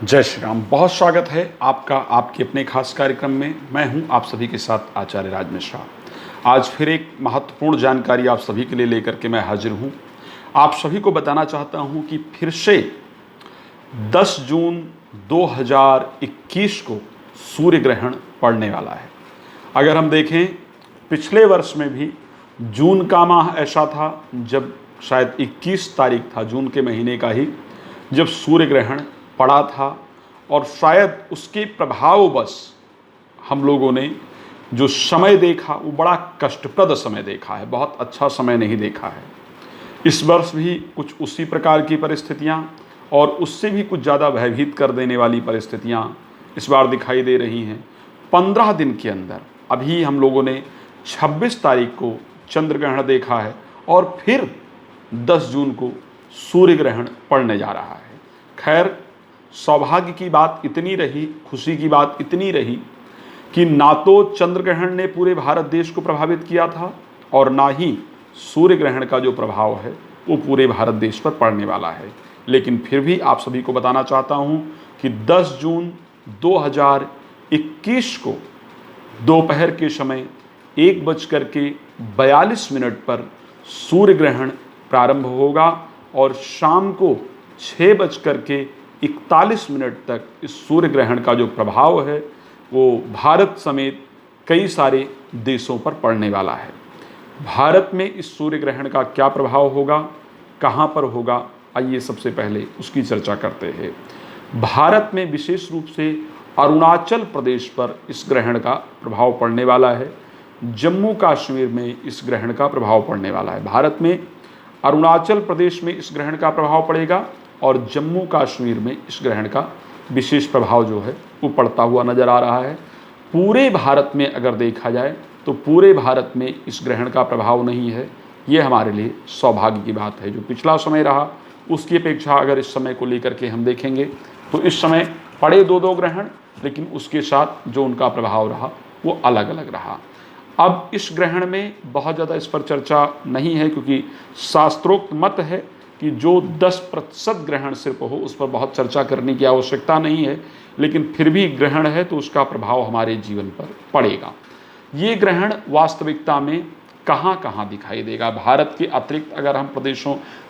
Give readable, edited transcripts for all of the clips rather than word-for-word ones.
जय श्री राम। बहुत स्वागत है आपका आपके अपने खास कार्यक्रम में। मैं हूं आप सभी के साथ आचार्य राज मिश्रा। आज फिर एक महत्वपूर्ण जानकारी आप सभी के लिए लेकर के मैं हाजिर हूं। आप सभी को बताना चाहता हूं कि फिर से 10 जून 2021 को सूर्य ग्रहण पड़ने वाला है। अगर हम देखें पिछले वर्ष में भी जून का माह ऐसा था जब शायद 21 तारीख था जून के महीने का ही जब सूर्य ग्रहण पड़ा था, और शायद उसके प्रभाववश हम लोगों ने जो समय देखा वो बड़ा कष्टप्रद समय देखा है, बहुत अच्छा समय नहीं देखा है। इस वर्ष भी कुछ उसी प्रकार की परिस्थितियां और उससे भी कुछ ज़्यादा भयभीत कर देने वाली परिस्थितियां इस बार दिखाई दे रही हैं। 15 दिन के अंदर अभी हम लोगों ने 26 तारीख को चंद्र ग्रहण देखा है और फिर 10 जून को सूर्य ग्रहण पड़ने जा रहा है। खैर, सौभाग्य की बात इतनी रही, खुशी की बात इतनी रही कि ना तो चंद्र ग्रहण ने पूरे भारत देश को प्रभावित किया था और ना ही सूर्य ग्रहण का जो प्रभाव है वो पूरे भारत देश पर पड़ने वाला है। लेकिन फिर भी आप सभी को बताना चाहता हूँ कि 10 जून 2021 को दोपहर के समय 1:42 पर सूर्य ग्रहण प्रारंभ होगा और शाम को 6:41 तक इस सूर्य ग्रहण का जो प्रभाव है वो भारत समेत कई सारे देशों पर पड़ने वाला है। भारत में इस सूर्य ग्रहण का क्या प्रभाव होगा, कहाँ पर होगा, आइए सबसे पहले उसकी चर्चा करते हैं। भारत में विशेष रूप से अरुणाचल प्रदेश पर इस ग्रहण का प्रभाव पड़ने वाला है। जम्मू कश्मीर में इस ग्रहण का प्रभाव पड़ने वाला है। भारत में अरुणाचल प्रदेश में इस ग्रहण का प्रभाव पड़ेगा और जम्मू कश्मीर में इस ग्रहण का विशेष प्रभाव जो है वो पड़ता हुआ नज़र आ रहा है। पूरे भारत में अगर देखा जाए तो पूरे भारत में इस ग्रहण का प्रभाव नहीं है। ये हमारे लिए सौभाग्य की बात है। जो पिछला समय रहा उसकी अपेक्षा अगर इस समय को लेकर के हम देखेंगे तो इस समय पड़े दो ग्रहण, लेकिन उसके साथ जो उनका प्रभाव रहा वो अलग अलग रहा। अब इस ग्रहण में बहुत ज़्यादा इस पर चर्चा नहीं है क्योंकि शास्त्रोक्त मत है कि जो 10% ग्रहण सिर्फ हो उस पर बहुत चर्चा करने की आवश्यकता नहीं है, लेकिन फिर भी ग्रहण है तो उसका प्रभाव हमारे जीवन पर पड़ेगा। ये ग्रहण वास्तविकता में कहाँ कहाँ दिखाई देगा, भारत के अतिरिक्त अगर हम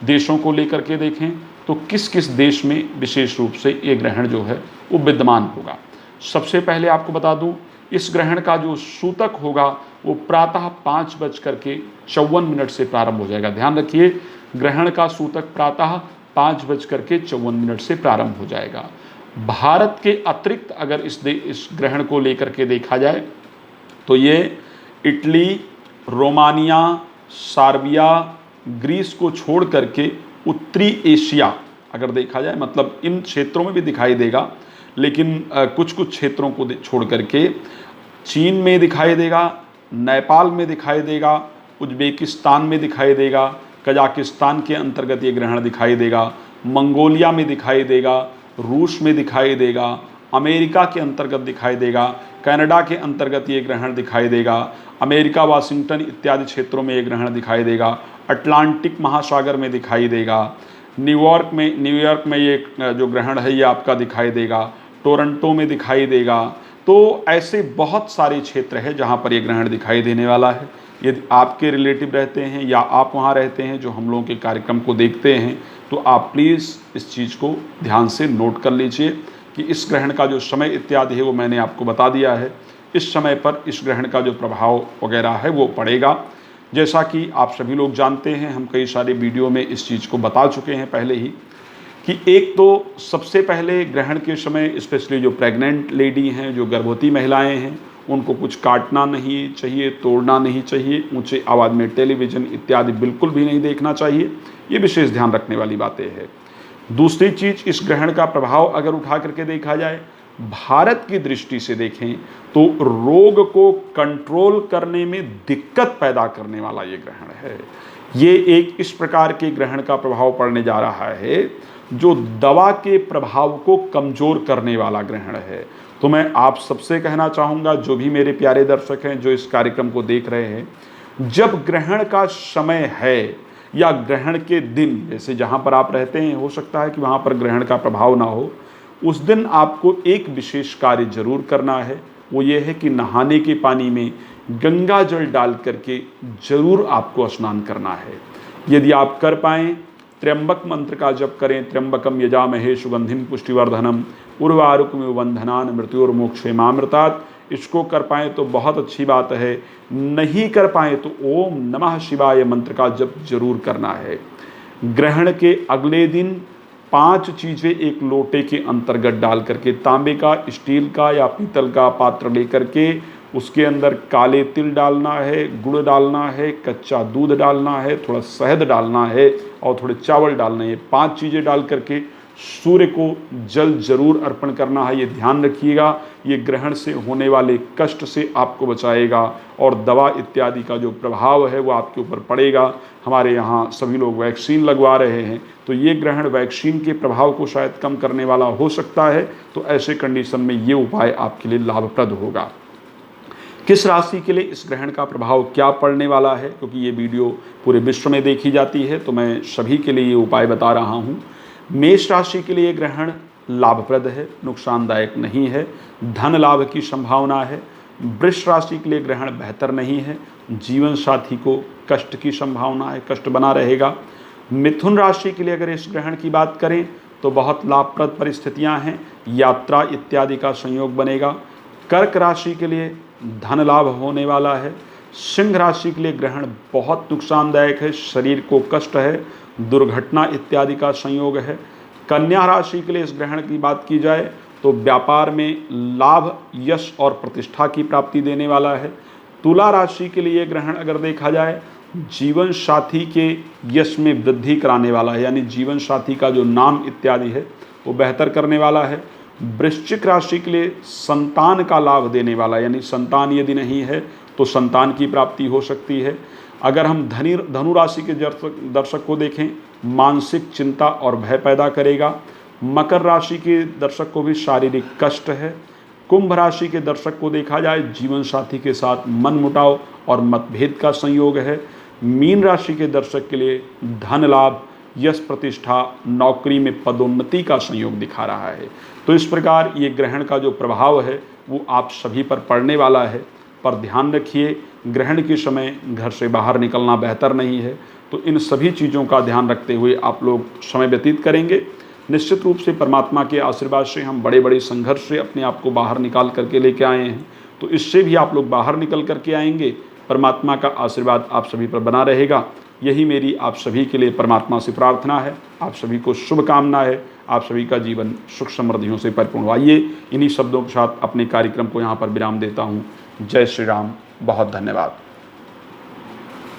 देशों को लेकर के देखें तो किस किस देश में विशेष रूप से ये ग्रहण जो है वो विद्यमान होगा। सबसे पहले आपको बता दूँ, इस ग्रहण का जो सूतक होगा वो प्रातः 5:54 से प्रारंभ हो जाएगा। ध्यान रखिए, ग्रहण का सूतक प्रातः 5:54 से प्रारंभ हो जाएगा। भारत के अतिरिक्त अगर इस ग्रहण को लेकर के देखा जाए तो ये इटली, रोमानिया, सर्बिया, ग्रीस को छोड़ करके उत्तरी एशिया अगर देखा जाए, मतलब इन क्षेत्रों में भी दिखाई देगा, लेकिन कुछ कुछ क्षेत्रों को छोड़ करके चीन में दिखाई देगा, नेपाल में दिखाई देगा, उज्बेकिस्तान में दिखाई देगा, कजाकिस्तान के अंतर्गत ये ग्रहण दिखाई देगा, मंगोलिया में दिखाई देगा, रूस में दिखाई देगा, अमेरिका के अंतर्गत दिखाई देगा, कनाडा के अंतर्गत ये ग्रहण दिखाई देगा, अमेरिका, वाशिंगटन इत्यादि क्षेत्रों में ये ग्रहण दिखाई देगा, अटलांटिक महासागर में दिखाई देगा, न्यूयॉर्क में ये जो ग्रहण है ये आपका दिखाई देगा, टोरंटो में दिखाई देगा। तो ऐसे बहुत सारे क्षेत्र हैं जहाँ पर ये ग्रहण दिखाई देने वाला है। यदि आपके रिलेटिव रहते हैं या आप वहाँ रहते हैं जो हम लोगों के कार्यक्रम को देखते हैं तो आप प्लीज़ इस चीज़ को ध्यान से नोट कर लीजिए कि इस ग्रहण का जो समय इत्यादि है वो मैंने आपको बता दिया है। इस समय पर इस ग्रहण का जो प्रभाव वगैरह है वो पड़ेगा। जैसा कि आप सभी लोग जानते हैं, हम कई सारे वीडियो में इस चीज़ को बता चुके हैं पहले ही कि एक तो सबसे पहले ग्रहण के समय स्पेशली जो प्रेग्नेंट लेडी हैं, जो गर्भवती महिलाएं हैं, उनको कुछ काटना नहीं चाहिए, तोड़ना नहीं चाहिए, ऊंचे आवाज़ में टेलीविज़न इत्यादि बिल्कुल भी नहीं देखना चाहिए। ये विशेष ध्यान रखने वाली बातें हैं। दूसरी चीज़, इस ग्रहण का प्रभाव अगर उठा करके देखा जाए, भारत की दृष्टि से देखें तो रोग को कंट्रोल करने में दिक्कत पैदा करने वाला ये ग्रहण है। ये एक इस प्रकार के ग्रहण का प्रभाव पड़ने जा रहा है जो दवा के प्रभाव को कमज़ोर करने वाला ग्रहण है। तो मैं आप सबसे कहना चाहूँगा, जो भी मेरे प्यारे दर्शक हैं जो इस कार्यक्रम को देख रहे हैं, जब ग्रहण का समय है या ग्रहण के दिन, जैसे जहाँ पर आप रहते हैं हो सकता है कि वहाँ पर ग्रहण का प्रभाव ना हो, उस दिन आपको एक विशेष कार्य जरूर करना है, वो ये है कि नहाने के पानी में गंगा जल डाल करके जरूर आपको स्नान करना है। यदि आप कर पाएँ, त्र्यंबक मंत्र का जप करें, त्र्यंबकम यजामहे सुगंधिम पुष्टिवर्धनम उर्वारुकमिव बंधनान मृत्युर्मोक्षेमामृतात्। इसको कर पाएँ तो बहुत अच्छी बात है, नहीं कर पाएँ तो ओम नमः शिवाय मंत्र का जप जरूर करना है। ग्रहण के अगले दिन 5 चीज़ें एक लोटे के अंतर्गत डाल करके, तांबे का, स्टील का या पीतल का पात्र लेकर के उसके अंदर काले तिल डालना है, गुड़ डालना है, कच्चा दूध डालना है, थोड़ा शहद डालना है और थोड़े चावल डालना है। 5 चीज़ें डाल करके सूर्य को जल जरूर अर्पण करना है। ये ध्यान रखिएगा, ये ग्रहण से होने वाले कष्ट से आपको बचाएगा और दवा इत्यादि का जो प्रभाव है वो आपके ऊपर पड़ेगा। हमारे यहाँ सभी लोग वैक्सीन लगवा रहे हैं, तो ये ग्रहण वैक्सीन के प्रभाव को शायद कम करने वाला हो सकता है। तो ऐसे कंडीशन में ये उपाय आपके लिए लाभप्रद होगा। किस राशि के लिए इस ग्रहण का प्रभाव क्या पड़ने वाला है, क्योंकि ये वीडियो पूरे विश्व में देखी जाती है तो मैं सभी के लिए ये उपाय बता रहा हूँ। मेष राशि के लिए ग्रहण लाभप्रद है, नुकसानदायक नहीं है, धन लाभ की संभावना है। वृष राशि के लिए ग्रहण बेहतर नहीं है, जीवन साथी को कष्ट की संभावना है, कष्ट बना रहेगा। मिथुन राशि के लिए अगर इस ग्रहण की बात करें तो बहुत लाभप्रद परिस्थितियां हैं, यात्रा इत्यादि का संयोग बनेगा। कर्क राशि के लिए धन लाभ होने वाला है। सिंह राशि के लिए ग्रहण बहुत नुकसानदायक है, शरीर को कष्ट है, दुर्घटना इत्यादि का संयोग है। कन्या राशि के लिए इस ग्रहण की बात की जाए तो व्यापार में लाभ, यश और प्रतिष्ठा की प्राप्ति देने वाला है। तुला राशि के लिए ग्रहण अगर देखा जाए, जीवन साथी के यश में वृद्धि कराने वाला है, यानी जीवन साथी का जो नाम इत्यादि है वो बेहतर करने वाला है। वृश्चिक राशि के लिए संतान का लाभ देने वाला, यानी संतान यदि नहीं है तो संतान की प्राप्ति हो सकती है। अगर हम धनु राशि के दर्शक को देखें, मानसिक चिंता और भय पैदा करेगा। मकर राशि के दर्शक को भी शारीरिक कष्ट है। कुंभ राशि के दर्शक को देखा जाए, जीवन साथी के साथ मनमुटाव और मतभेद का संयोग है। मीन राशि के दर्शक के लिए धन लाभ, यश, प्रतिष्ठा, नौकरी में पदोन्नति का संयोग दिखा रहा है। तो इस प्रकार ये ग्रहण का जो प्रभाव है वो आप सभी पर पड़ने वाला है। पर ध्यान रखिए, ग्रहण के समय घर से बाहर निकलना बेहतर नहीं है। तो इन सभी चीज़ों का ध्यान रखते हुए आप लोग समय व्यतीत करेंगे। निश्चित रूप से परमात्मा के आशीर्वाद से हम बड़े बड़े संघर्ष से अपने आप को बाहर निकाल करके लेके आए हैं, तो इससे भी आप लोग बाहर निकल करके आएंगे। परमात्मा का आशीर्वाद आप सभी पर बना रहेगा। यही मेरी आप सभी के लिए परमात्मा से प्रार्थना है। आप सभी को शुभकामना है, आप सभी का जीवन सुख समृद्धियों से परिपूर्ण हो। आइए इन्हीं शब्दों के साथ अपने कार्यक्रम को यहाँ पर विराम देता हूँ। जय श्री राम, बहुत धन्यवाद।